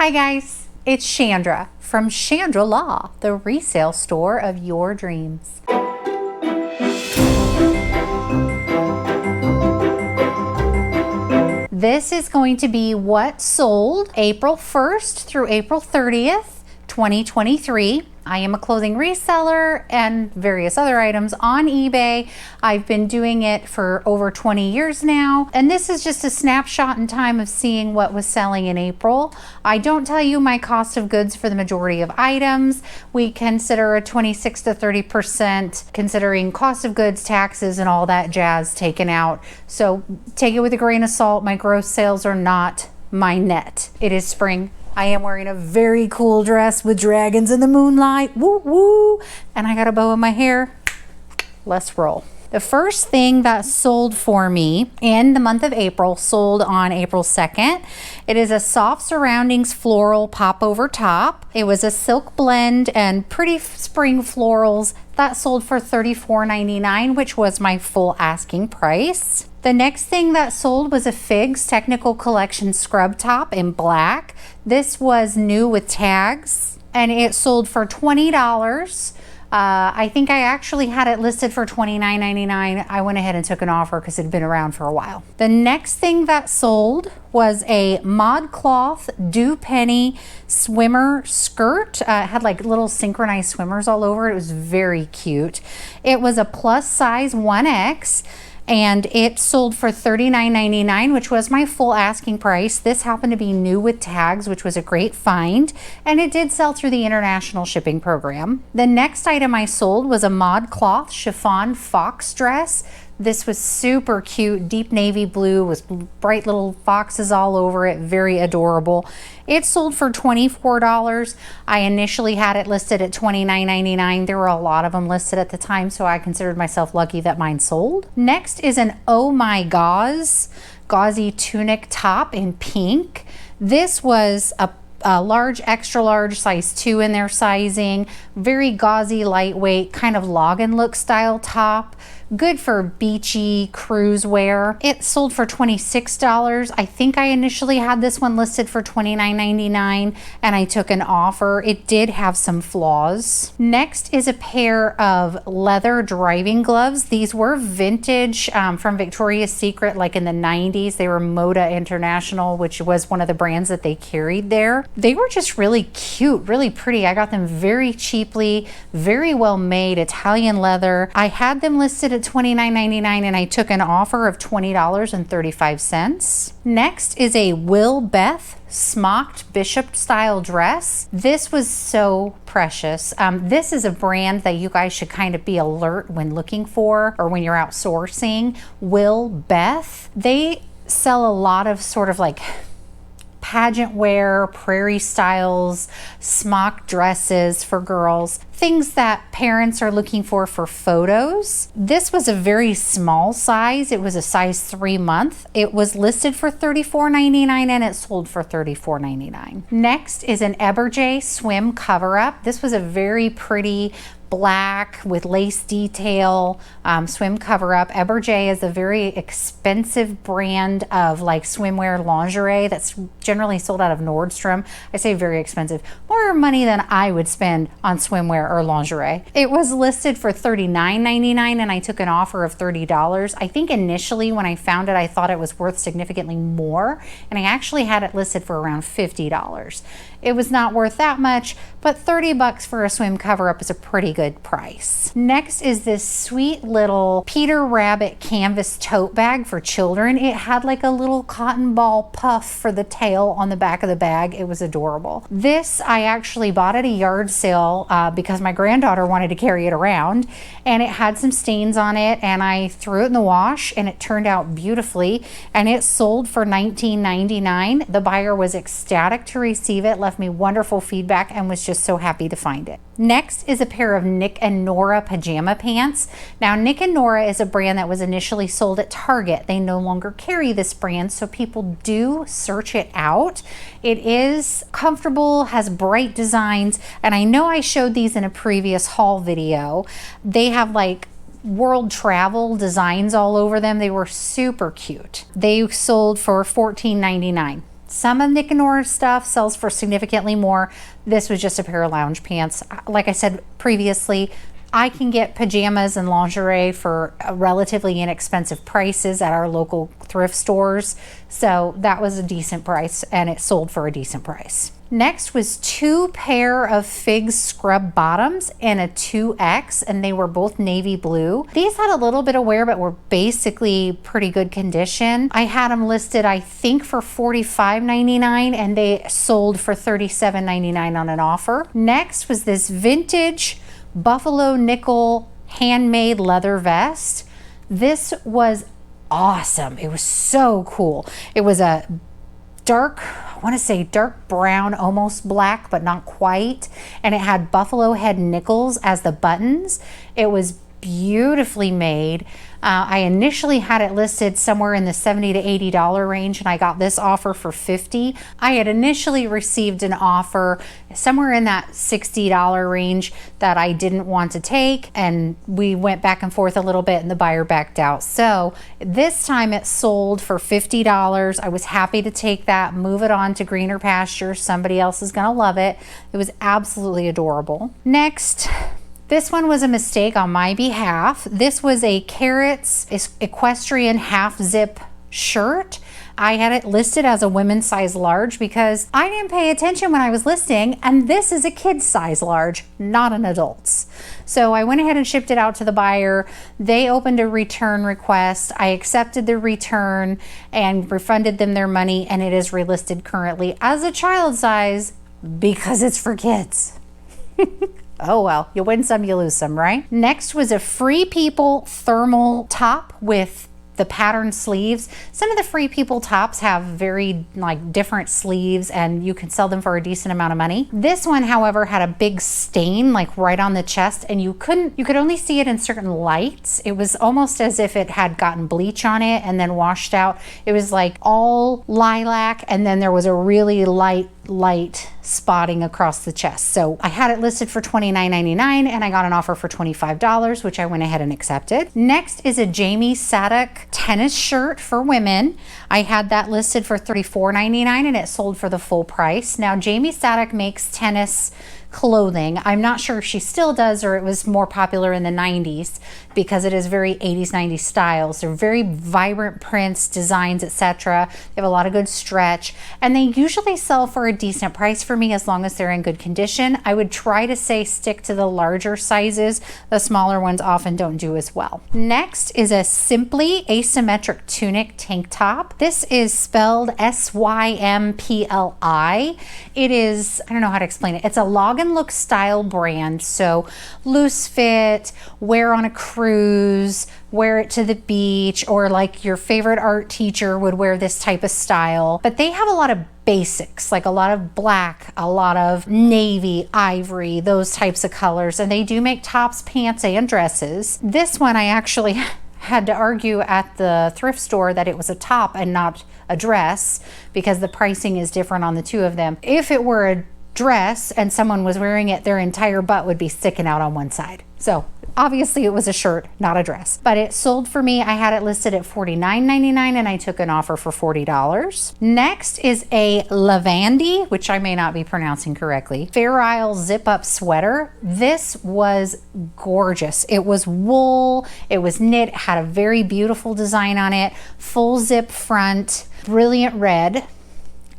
Hi guys, it's Chandra from Chandra Law, the resale store of your dreams. This is going to be what sold April 1st through April 30th, 2023. I am a clothing reseller and various other items on eBay. I've been doing it for over 20 years now, and this is just a snapshot in time of seeing what was selling in April. I don't tell you my cost of goods for the majority of items. We consider a 26 to 30% considering cost of goods, taxes, and all that jazz taken out. So take it with a grain of salt. My gross sales are not my net. It is spring. I am wearing a very cool dress with dragons in the moonlight, woo woo, and I got a bow in my hair. Let's roll. The first thing that sold for me in the month of April sold on April 2nd. It is a soft surroundings floral pop over top. It was a silk blend and pretty spring florals that sold for $34.99, which was my full asking price. The next thing that sold was a Figs Technical Collection scrub top in black. This was new with tags and it sold for $20. I think I actually had it listed for $29.99. I went ahead and took an offer because it had been around for a while. The next thing that sold was a ModCloth Dew Penny swimmer skirt. It had like little synchronized swimmers all over it. It was very cute. It was a plus size 1X. And it sold for $39.99, which was my full asking price. This happened to be new with tags, which was a great find, and it did sell through the international shipping program. The next item I sold was a ModCloth chiffon fox dress. This was super cute, deep navy blue with bright little foxes all over it, very adorable. It sold for $24. I initially had it listed at $29.99. There were a lot of them listed at the time, so I considered myself lucky that mine sold. Next is an Oh My gauzy tunic top in pink. This was a large, extra large, size 2 in their sizing, very gauzy, lightweight, kind of login look style top. Good for beachy cruise wear. It sold for $26. I think I initially had this one listed for $29.99 and I took an offer. It did have some flaws. Next is a pair of leather driving gloves. These were vintage from Victoria's Secret, like in the 90s. They were Moda International, which was one of the brands that they carried there. They were just really cute, really pretty. I got them very cheaply, very well made, Italian leather. I had them listed at $29.99 and I took an offer of $20.35. Next is a Will Beth smocked bishop style dress. This was so precious. This is a brand that you guys should kind of be alert when looking for or when you're out sourcing. Will Beth. They sell a lot of sort of like pageant wear, prairie styles, smock dresses for girls, things that parents are looking for photos. This was a very small size. It was a size 3 month. It was listed for $34.99 and it sold for $34.99. Next is an Eberjay swim cover up. This was a very pretty black with lace detail swim cover up. Eberjay is a very expensive brand of like swimwear lingerie that's generally sold out of Nordstrom. I say very expensive, more money than I would spend on swimwear or lingerie. It was listed for $39.99 and I took an offer of $30. I think initially when I found it, I thought it was worth significantly more, and I actually had it listed for around $50. It was not worth that much, but $30 for a swim cover up is a pretty good price. Next is this sweet little Peter Rabbit canvas tote bag for children. It had like a little cotton ball puff for the tail on the back of the bag. It was adorable. This I actually bought at a yard sale because my granddaughter wanted to carry it around, and it had some stains on it, and I threw it in the wash and it turned out beautifully, and it sold for $19.99. The buyer was ecstatic to receive it, left me wonderful feedback, and was just so happy to find it. Next is a pair of Nick and Nora pajama pants. Now, Nick and Nora is a brand that was initially sold at Target. They no longer carry this brand, so people do search it out. It is comfortable, has bright designs, and I know I showed these in a previous haul video. They have like world travel designs all over them. They were super cute. They sold for $14.99. Some of Nick and Nora's stuff sells for significantly more. This was just a pair of lounge pants. Like I said previously, I can get pajamas and lingerie for relatively inexpensive prices at our local thrift stores. So that was a decent price, and it sold for a decent price. Next was 2 pair of Figs scrub bottoms in a 2X, and they were both navy blue. These had a little bit of wear, but were basically pretty good condition. I had them listed, I think, for $45.99, and they sold for $37.99 on an offer. Next was this vintage buffalo nickel handmade leather vest. This was awesome. It was so cool. It was a dark, I want to say dark brown, almost black, but not quite. And it had buffalo head nickels as the buttons. It was beautifully made. I initially had it listed somewhere in the $70 to $80 range, and I got this offer for $50. I had initially received an offer somewhere in that $60 range that I didn't want to take, and we went back and forth a little bit, and the buyer backed out. So this time it sold for $50. I was happy to take that, move it on to greener pastures. Somebody else is gonna love it. It was absolutely adorable. Next, this one was a mistake on my behalf. This was a Carrots equestrian half zip shirt. I had it listed as a women's size large because I didn't pay attention when I was listing, and this is a kid's size large, not an adult's. So I went ahead and shipped it out to the buyer. They opened a return request. I accepted the return and refunded them their money, and it is relisted currently as a child size because it's for kids. Oh well, you win some, you lose some, right? Next was a Free People thermal top with the pattern sleeves. Some of the Free People tops have very different sleeves, and you can sell them for a decent amount of money. This one, however, had a big stain right on the chest, and you could only see it in certain lights. It was almost as if it had gotten bleach on it and then washed out. It was like all lilac, and then there was a really light spotting across the chest. So I had it listed for $29.99, and I got an offer for $25, which I went ahead and accepted. Next is a Jamie Sadek tennis shirt for women. I had that listed for $34.99, and it sold for the full price. Now, Jamie Sadek makes tennis clothing. I'm not sure if she still does, or it was more popular in the 90s because it is very 80s, 90s styles. They're very vibrant prints, designs, etc. They have a lot of good stretch, and they usually sell for a decent price for me as long as they're in good condition. I would try to say stick to the larger sizes. The smaller ones often don't do as well. Next is a Simply asymmetric tunic tank top. This is spelled SYMPLI. It is, I don't know how to explain it. It's a Log and Look style brand. So loose fit, wear on a cruise, wear it to the beach, or like your favorite art teacher would wear this type of style. But they have a lot of basics, like a lot of black, a lot of navy, ivory, those types of colors. And they do make tops, pants, and dresses. This one I actually had to argue at the thrift store that it was a top and not a dress because the pricing is different on the two of them. If it were a dress and someone was wearing it, their entire butt would be sticking out on one side. So obviously it was a shirt, not a dress, but it sold for me. I had it listed at $49.99, and I took an offer for $40. Next is a Lavandi, which I may not be pronouncing correctly, Fair Isle zip up sweater. This was gorgeous. It was wool, it was knit, it had a very beautiful design on it, full zip front, brilliant red.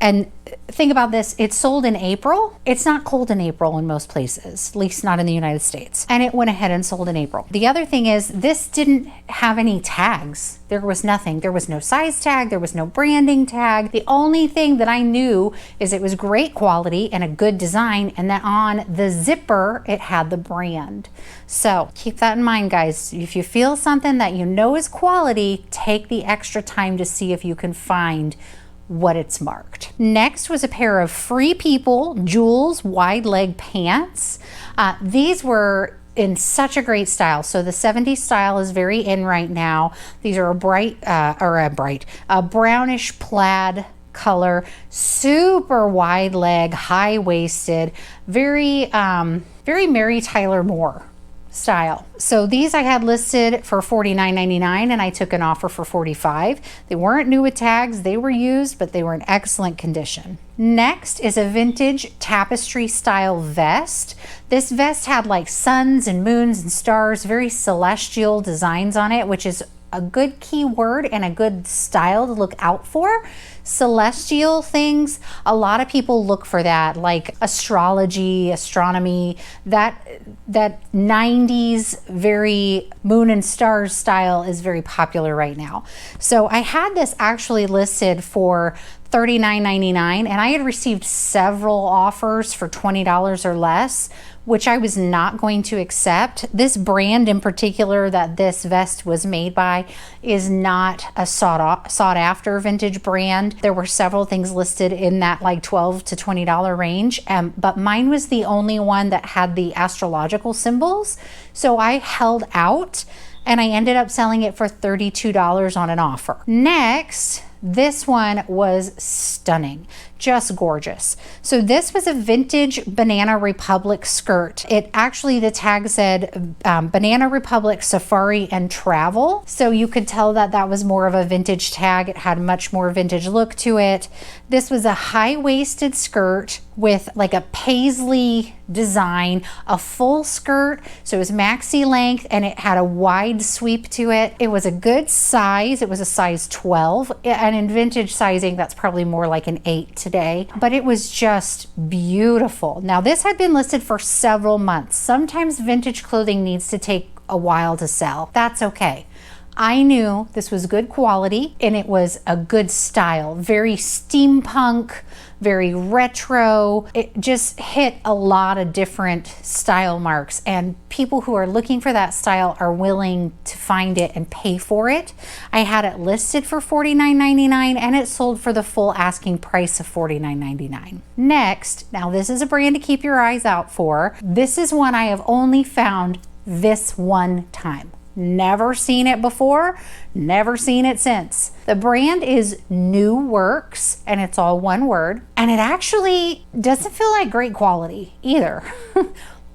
And think about this, it sold in April. It's not cold in April in most places, at least not in the United States. And it went ahead and sold in April. The other thing is this didn't have any tags. There was nothing. There was no size tag. There was no branding tag. The only thing that I knew is it was great quality and a good design, and that on the zipper, it had the brand. So keep that in mind, guys. If you feel something that you know is quality, take the extra time to see if you can find what it's marked. Next was a pair of Free People Jules wide leg pants. These were in such a great style. So the 70s style is very in right now. These are a brownish plaid color, super wide leg, high waisted, very Mary Tyler Moore style. So these I had listed for $49.99 and I took an offer for $45. They weren't new with tags, they were used, but they were in excellent condition. Next is a vintage tapestry style vest. This vest had like suns and moons and stars, very celestial designs on it, which is a good keyword and a good style to look out for. Celestial things, a lot of people look for that, like astrology, astronomy, that 90s very moon and stars style is very popular right now. So I had this actually listed for $39.99 and I had received several offers for $20 or less, which I was not going to accept. This brand in particular that this vest was made by is not a sought after vintage brand. There were several things listed in that like $12 to $20 range, but mine was the only one that had the astrological symbols. So I held out and I ended up selling it for $32 on an offer. Next, this one was stunning, just gorgeous. So this was a vintage Banana Republic skirt. It actually, the tag said Banana Republic Safari and Travel. So you could tell that that was more of a vintage tag. It had much more vintage look to it. This was a high-waisted skirt with like a paisley design, a full skirt. So it was maxi length and it had a wide sweep to it. It was a good size. It was a size 12. And in vintage sizing, that's probably more like an 8 today, but it was just beautiful. Now this had been listed for several months. Sometimes vintage clothing needs to take a while to sell. That's okay. I knew this was good quality and it was a good style, very steampunk, very retro. It just hit a lot of different style marks, and people who are looking for that style are willing to find it and pay for it. I had it listed for $49.99 and it sold for the full asking price of $49.99. Next, now this is a brand to keep your eyes out for. This is one I have only found this one time. Never seen it before, never seen it since. The brand is New Works and it's all one word, and it actually doesn't feel like great quality either.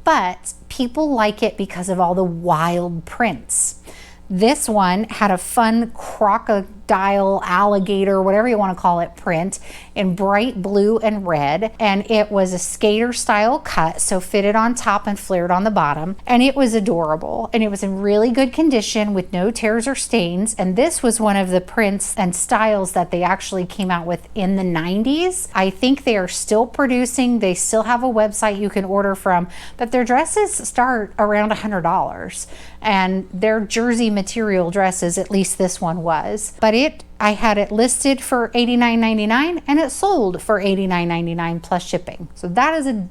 But people like it because of all the wild prints. This one had a fun crocodile, alligator, whatever you want to call it, print in bright blue and red. And it was a skater style cut, so fitted on top and flared on the bottom. And it was adorable. And it was in really good condition with no tears or stains. And this was one of the prints and styles that they actually came out with in the 90s. I think they are still producing. They still have a website you can order from, but their dresses start around $100. And their jersey material dresses, at least this one was. But I had it listed for $89.99 and it sold for $89.99 plus shipping. So that is an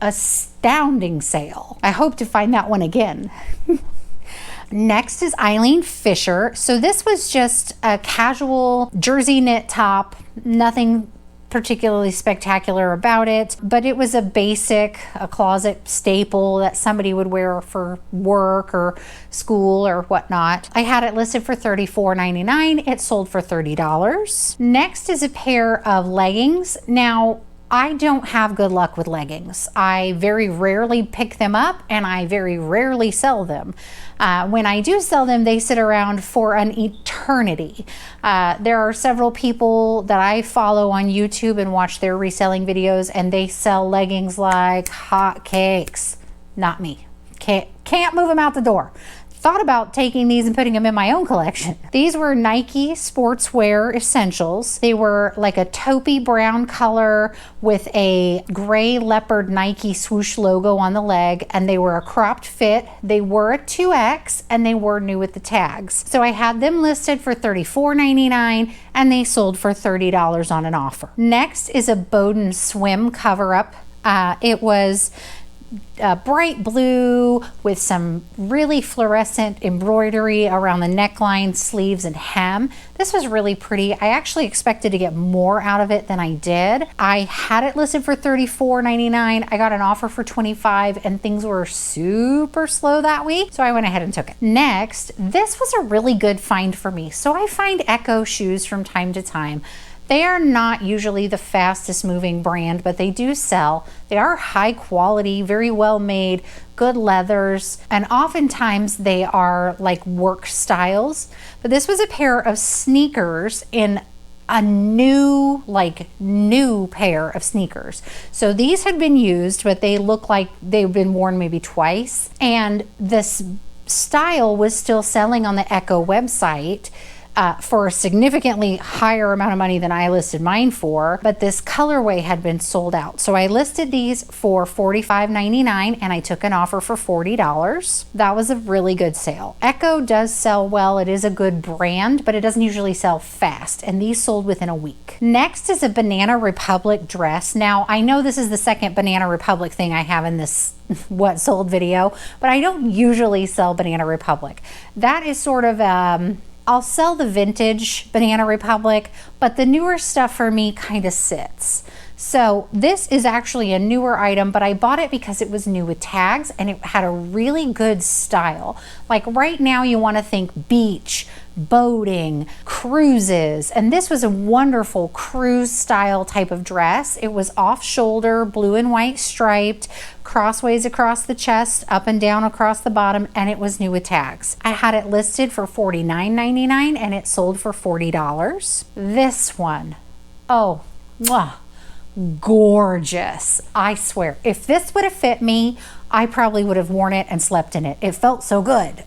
astounding sale. I hope to find that one again. Next is Eileen Fisher. So this was just a casual jersey knit top, nothing particularly spectacular about it, but it was a closet staple that somebody would wear for work or school or whatnot. I had it listed for $34.99. It sold for $30. Next is a pair of leggings. Now, I don't have good luck with leggings. I very rarely pick them up and I very rarely sell them. When I do sell them, they sit around for an eternity. There are several people that I follow on YouTube and watch their reselling videos, and they sell leggings like hot cakes. Not me. Can't move them out the door. Thought about taking these and putting them in my own collection. These were Nike sportswear essentials. They were like a taupey brown color with a gray leopard Nike swoosh logo on the leg, and they were a cropped fit. They were a 2X and they were new with the tags. So I had them listed for $34.99 and they sold for $30 on an offer. Next is a Bowden swim cover-up. It was bright blue with some really fluorescent embroidery around the neckline, sleeves, and hem. This was really pretty. I actually expected to get more out of it than I did. I had it listed for $34.99. I got an offer for $25 and things were super slow that week, so I went ahead and took it. Next, this was a really good find for me. So I find Echo shoes from time to time. They are not usually the fastest moving brand, but they do sell. They are high quality, very well made, good leathers, and oftentimes they are like work styles. But this was a pair of sneakers in a new pair of sneakers. So these had been used, but they look like they've been worn maybe twice. And this style was still selling on the Echo website for a significantly higher amount of money than I listed mine for, but this colorway had been sold out. So I listed these for $45.99 and I took an offer for $40. That was a really good sale. Echo does sell well. It is a good brand, but it doesn't usually sell fast, and these sold within a week. Next is a Banana Republic dress. Now, I know this is the second Banana Republic thing I have in this what sold video, but I don't usually sell Banana Republic. That is sort of I'll sell the vintage Banana Republic, but the newer stuff for me kind of sits. So this is actually a newer item, but I bought it because it was new with tags and it had a really good style. Like right now you want to think beach, boating, cruises, and this was a wonderful cruise style type of dress. It was off shoulder, blue and white striped, crossways across the chest, up and down across the bottom, and it was new with tags. I had it listed for $49.99 and it sold for $40. This one, oh, mwah, gorgeous. I swear, if this would have fit me, I probably would have worn it and slept in it. It felt so good.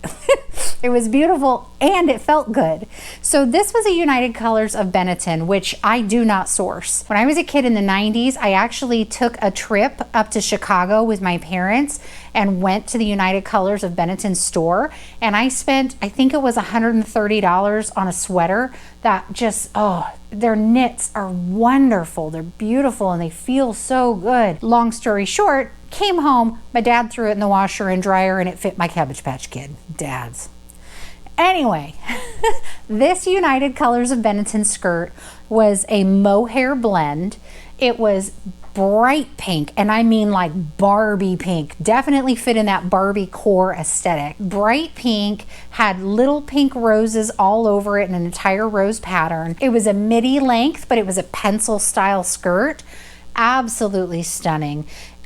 It was beautiful and it felt good. So this was a United Colors of Benetton, which I do not source. When I was a kid in the 90s, I actually took a trip up to Chicago with my parents and went to the United Colors of Benetton store. And I spent, I think it was $130 on a sweater that just, oh, their knits are wonderful. They're beautiful and they feel so good. Long story short, came home, my dad threw it in the washer and dryer and it fit my Cabbage Patch Kid. Dads. Anyway, this United Colors of Benetton skirt was a mohair blend. It was bright pink, and I mean like Barbie pink. Definitely fit in that Barbie core aesthetic. Bright pink, had little pink roses all over it in an entire rose pattern. It was a midi length, but it was a pencil style skirt. Absolutely stunning.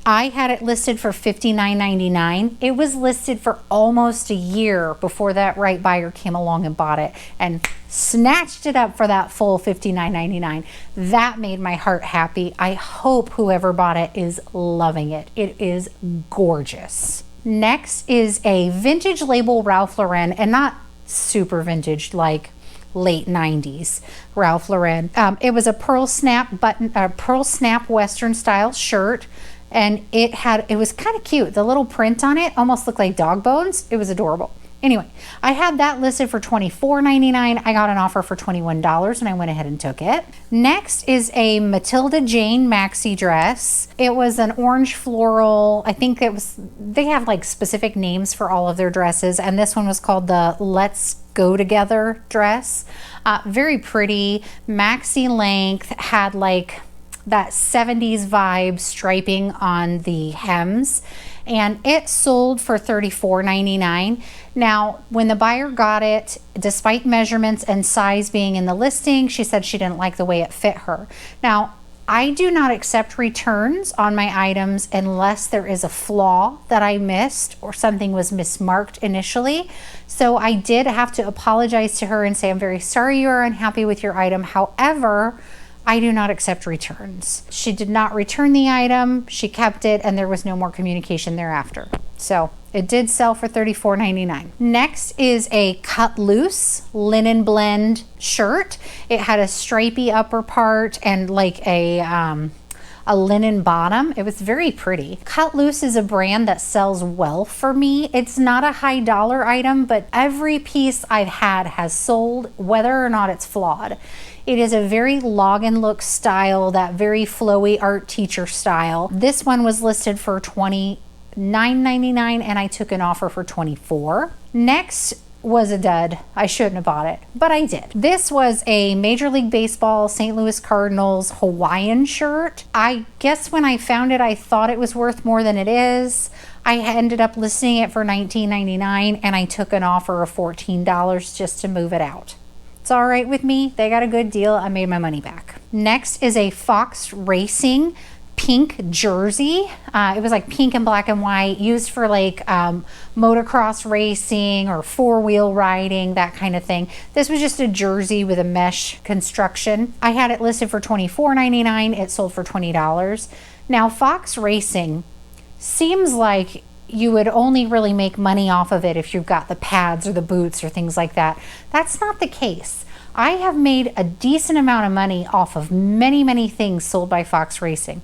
I had it listed for $59.99. It was listed for almost a year before that right buyer came along and bought it and snatched it up for that full $59.99. That made my heart happy. I hope whoever bought it is loving it. It is gorgeous. Next is a vintage label Ralph Lauren, and not super vintage like late 90s Ralph Lauren. It was a pearl snap Western style shirt. And it was kind of cute. The little print on it almost looked like dog bones. It was adorable. Anyway, I had that listed for $24.99. I got an offer for $21 and I went ahead and took it. Next is a Matilda Jane maxi dress. It was an orange floral. I think they have like specific names for all of their dresses. And this one was called the Let's Go Together dress. Very pretty, maxi length, had like that 70s vibe striping on the hems, and it sold for $34.99. Now, when the buyer got it, despite measurements and size being in the listing, she said she didn't like the way it fit her. Now, I do not accept returns on my items unless there is a flaw that I missed or something was mismarked initially. So I did have to apologize to her and say, I'm very sorry you are unhappy with your item. However, I do not accept returns. She did not return the item, she kept it, and there was no more communication thereafter. So it did sell for $34.99. Next is a cut loose linen blend shirt. It had a stripy upper part and like a linen bottom. It was very pretty. Cut Loose is a brand that sells well for me. It's not a high dollar item, but every piece I've had has sold, whether or not it's flawed. It is a very log and look style, that very flowy art teacher style. This one was listed for $29.99 and I took an offer for $24. Next was a dud. I shouldn't have bought it, but I did. This was a Major League Baseball St. Louis Cardinals Hawaiian shirt. I guess when I found it, I thought it was worth more than it is. I ended up listing it for $19.99 and I took an offer of $14 just to move it out. It's all right with me. They got a good deal. I made my money back. Next is a Fox Racing pink jersey. It was like pink and black and white, used for like motocross racing or four-wheel riding, that kind of thing. This was just a jersey with a mesh construction. I had it listed for $24.99. It sold for $20. Now, Fox Racing seems like you would only really make money off of it if you've got the pads or the boots or things like that. That's not the case. I have made a decent amount of money off of many things sold by Fox Racing.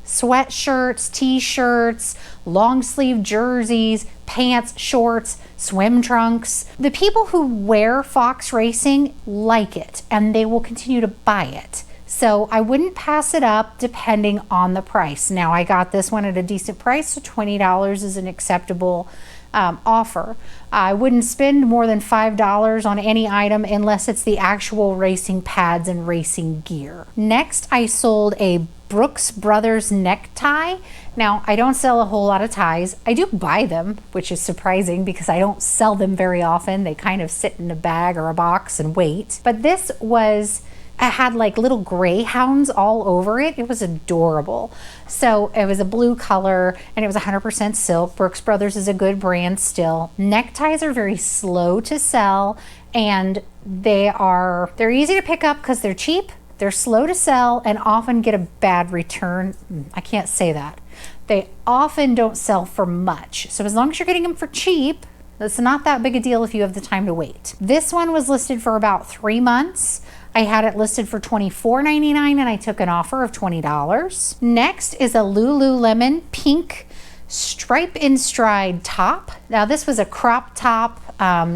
Sweatshirts, t-shirts, long sleeve jerseys, pants, shorts, swim trunks. The people who wear Fox Racing like it and they will continue to buy it. So I wouldn't pass it up depending on the price. Now I got this one at a decent price, so $20 is an acceptable offer. I wouldn't spend more than $5 on any item unless it's the actual racing pads and racing gear. Next, I sold a Brooks Brothers necktie. Now, I don't sell a whole lot of ties. I do buy them, which is surprising because I don't sell them very often. They kind of sit in a bag or a box and wait. But this was, it had like little greyhounds all over it. It was adorable. So it was a blue color and it was 100% silk. Brooks Brothers is a good brand still. Neckties are very slow to sell and they're easy to pick up because they're cheap. They're slow to sell and often get a bad return. I can't say that. They often don't sell for much. So as long as you're getting them for cheap, that's not that big a deal if you have the time to wait. This one was listed for about 3 months. I had it listed for $24.99 and I took an offer of $20. Next is a Lululemon pink stripe in stride top. Now this was a crop top,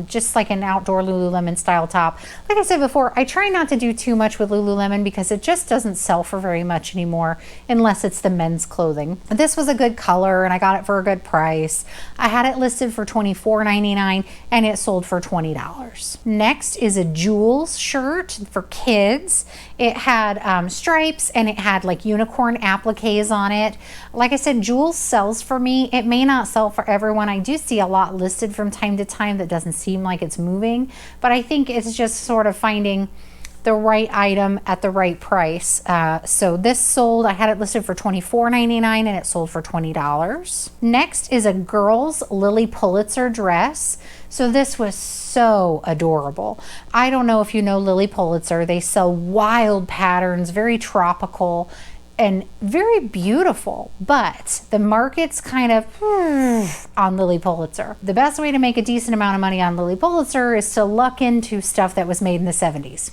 just like an outdoor Lululemon style top. Like I said before, I try not to do too much with Lululemon because it just doesn't sell for very much anymore unless it's the men's clothing. This was a good color and I got it for a good price. I had it listed for $24.99 and it sold for $20. Next is a Jules shirt for kids. It had stripes and it had like unicorn appliques on it. Like I said, Jules sells for me. It may not sell for everyone. I do see a lot listed from time to time that doesn't seem like it's moving, but I think it's just sort of finding the right item at the right price. So this sold, I had it listed for $24.99 and it sold for $20. Next is a girl's Lily Pulitzer dress. So this was so adorable. I don't know if you know Lily Pulitzer. They sell wild patterns, very tropical and very beautiful, but the market's kind of on Lily Pulitzer. The best way to make a decent amount of money on Lily Pulitzer is to luck into stuff that was made in the 70s.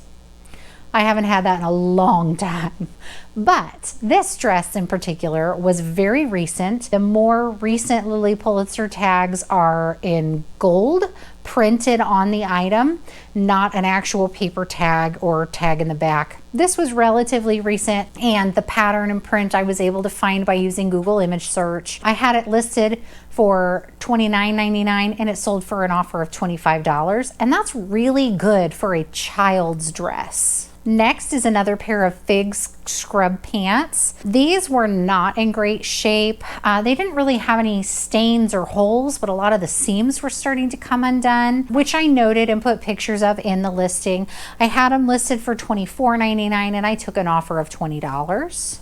I haven't had that in a long time. But this dress in particular was very recent. The more recent Lily Pulitzer tags are in gold printed on the item, not an actual paper tag or tag in the back. This was relatively recent and the pattern and print I was able to find by using Google image search. I had it listed for $29.99 and it sold for an offer of $25, and that's really good for a child's dress. Next is another pair of Figs scrub pants. These were not in great shape. They didn't really have any stains or holes, but a lot of the seams were starting to come undone, which I noted and put pictures of in the listing. I had them listed for $24.99 and I took an offer of $20.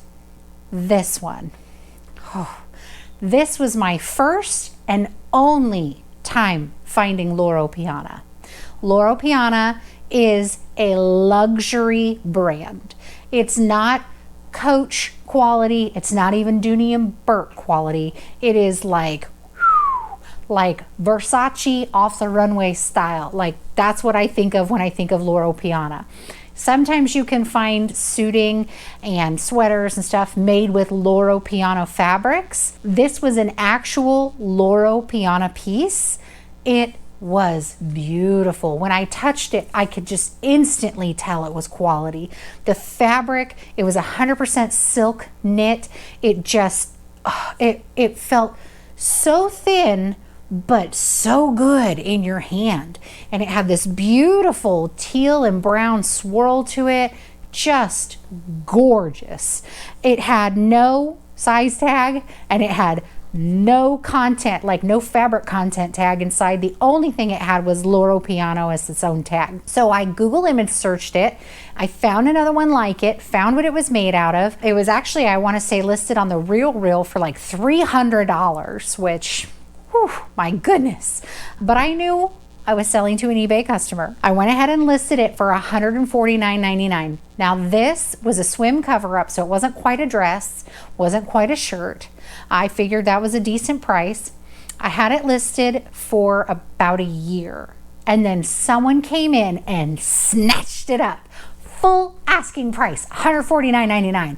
This one. Oh, this was my first and only time finding Loro Piana. Loro Piana is a luxury brand. It's not Coach quality. It's not even Dooney and Burt quality. It is like Versace off the runway style. Like that's what I think of when I think of Loro Piana. Sometimes you can find suiting and sweaters and stuff made with Loro Piana fabrics. This was an actual Loro Piana piece. It was beautiful. When I touched it, I could just instantly tell it was quality. The fabric, it was 100% silk knit. It just, it felt so thin, but so good in your hand. And it had this beautiful teal and brown swirl to it. Just gorgeous. It had no size tag and it had no content, like no fabric content tag inside. The only thing it had was Loro Piano as its own tag. So I Google image searched it. I found another one like it, found what it was made out of. It was actually, I want to say, listed on the RealReal for like $300, which, whew, my goodness. But I knew I was selling to an eBay customer. I went ahead and listed it for $149.99. Now this was a swim cover-up, so it wasn't quite a dress, wasn't quite a shirt. I figured that was a decent price. I had it listed for about a year, and then someone came in and snatched it up. Full asking price, $149.99.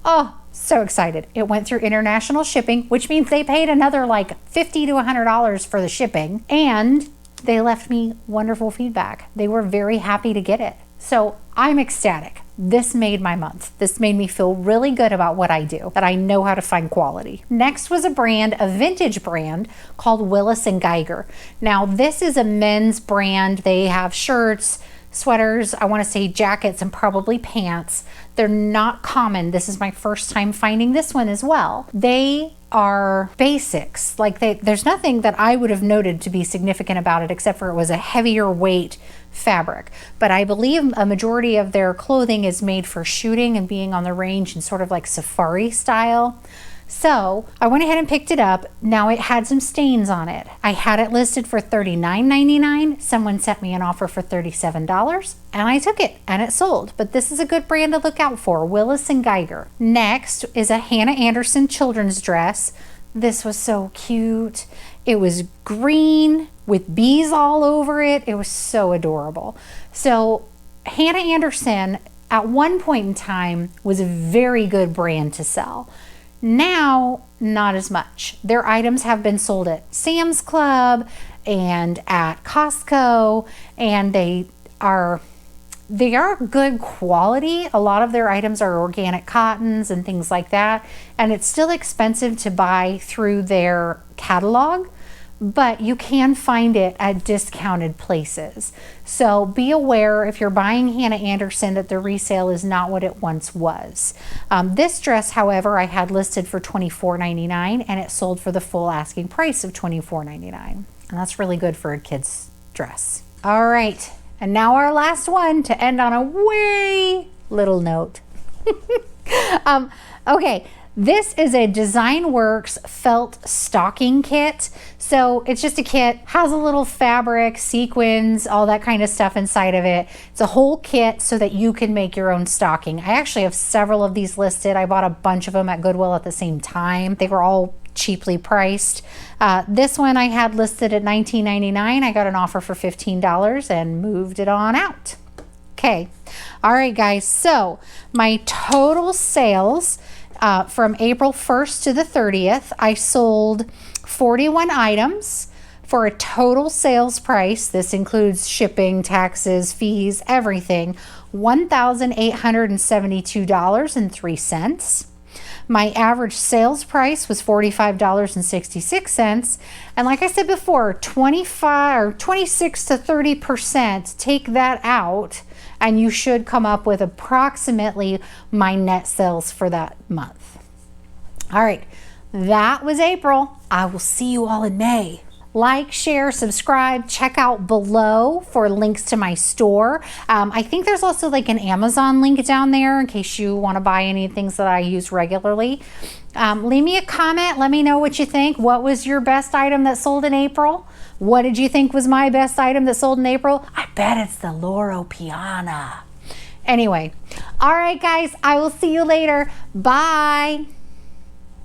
Oh, so excited. It went through international shipping, which means they paid another like $50 to $100 for the shipping, and they left me wonderful feedback. They were very happy to get it. So I'm ecstatic. This made my month. This made me feel really good about what I do, that I know how to find quality. Next was a brand, a vintage brand called Willis & Geiger. Now this is a men's brand. They have shirts, sweaters, I want to say jackets, and probably pants. They're not common. This is my first time finding this one as well. They are basics. Like there's nothing that I would have noted to be significant about it, except for it was a heavier weight fabric. But I believe a majority of their clothing is made for shooting and being on the range in sort of like safari style. So I went ahead and picked it up. Now it had some stains on it. I had it listed for $39.99. Someone sent me an offer for $37 and I took it and it sold. But this is a good brand to look out for, Willis & Geiger. Next is a Hannah Anderson children's dress. This was so cute. It was green with bees all over it. It was so adorable. So Hannah Anderson at one point in time was a very good brand to sell. Now, not as much. Their items have been sold at Sam's Club and at Costco, and they are good quality. A lot of their items are organic cottons and things like that, and it's still expensive to buy through their catalog, but you can find it at discounted places. So be aware if you're buying Hannah Anderson that the resale is not what it once was. This dress, however, I had listed for $24.99 and it sold for the full asking price of $24.99. And that's really good for a kid's dress. All right, and now our last one to end on a way little note. Okay. This is a Design Works felt stocking kit. So it's just a kit, has a little fabric, sequins, all that kind of stuff inside of it. It's a whole kit so that you can make your own stocking. I actually have several of these listed. I bought a bunch of them at Goodwill at the same time. They were all cheaply priced. This one I had listed at $19.99. I got an offer for $15 and moved it on out. Okay. All right, guys. So my total sales from April 1st to the 30th, I sold 41 items for a total sales price. This includes shipping, taxes, fees, everything, $1,872.03. My average sales price was $45.66. And like I said before, 25 or 26 to 30%, take that out, and you should come up with approximately my net sales for that month. All right, that was April. I will see you all in May. Like, share, subscribe, check out below for links to my store. I think there's also like an Amazon link down there in case you want to buy any things that I use regularly. Leave me a comment. Let me know what you think. What was your best item that sold in April? What did you think was my best item that sold in April? I bet it's the Loro Piano. Anyway, all right, guys, I will see you later. Bye.